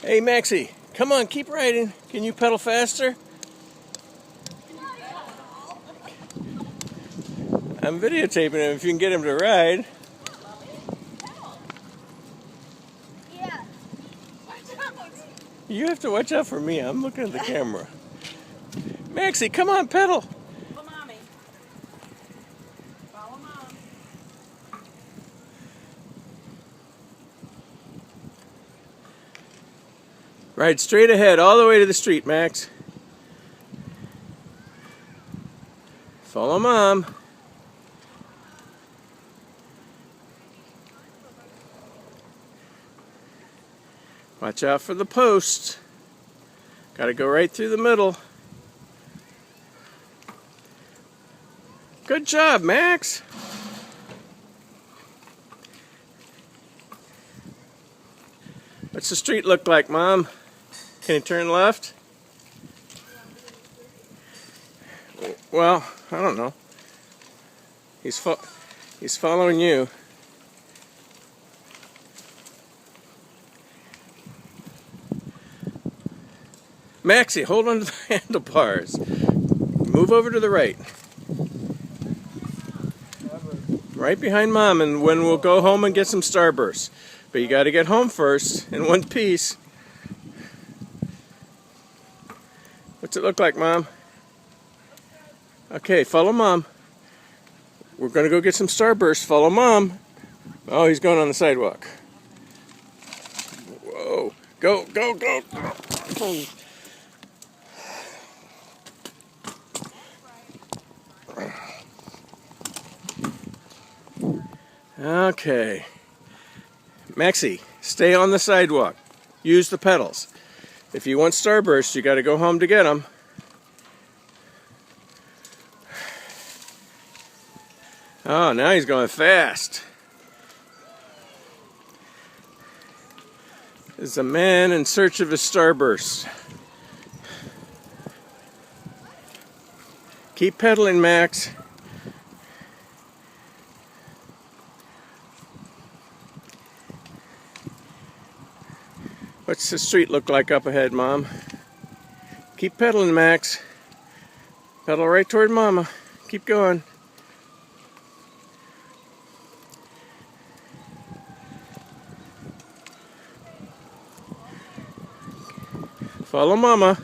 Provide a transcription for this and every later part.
Hey, Maxey, come on, keep riding. Can you pedal faster? I'm videotaping him if you can get him to ride. Yeah. You have to watch out for me. I'm looking at the camera. Maxey, come on, pedal. Follow mommy. Follow mom. Ride straight ahead, all the way to the street, Max. Follow Mom. Watch out for the post. Gotta go right through the middle. Good job, Max. What's the street look like, Mom? Can you turn left? Well, I don't know. He's following you. Maxey, hold on to the handlebars. Move over to the right. Right behind Mom, and when we'll go home and get some Starbursts. But you got to get home first in one piece. What's it look like, Mom? Okay, follow Mom. We're going to go get some Starbursts. Follow Mom. Oh, he's going on the sidewalk. Whoa. Go, go, go. Okay. Maxey, stay on the sidewalk. Use the pedals. If you want Starburst, you got to go home to get them. Oh, now he's going fast. There's a man in search of his Starburst. Keep pedaling, Max. What's the street look like up ahead, Mom? Keep pedaling, Max. Pedal right toward Mama. Keep going. Follow Mama.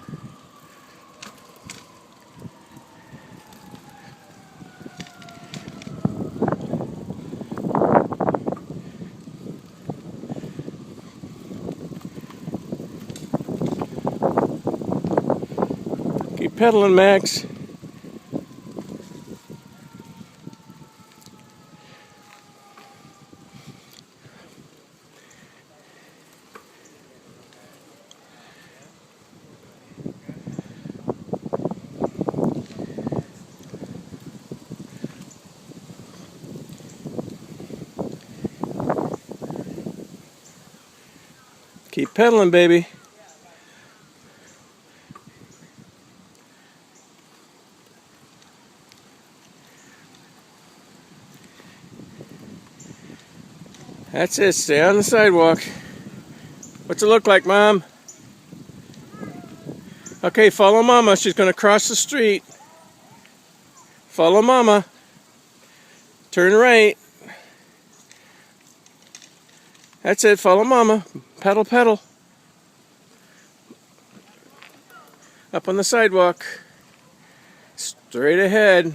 Keep pedaling, Max. Keep pedaling, baby. That's it. Stay on the sidewalk. What's it look like, Mom? Okay, follow Mama. She's going to cross the street. Follow Mama. Turn right. That's it. Follow Mama. Pedal, pedal. Up on the sidewalk. Straight ahead.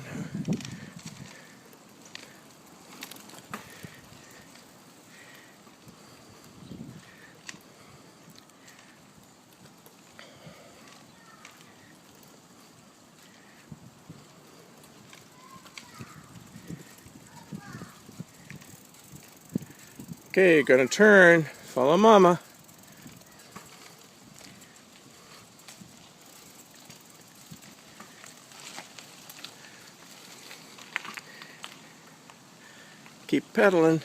Okay, gonna turn. Follow Mama. Keep pedaling.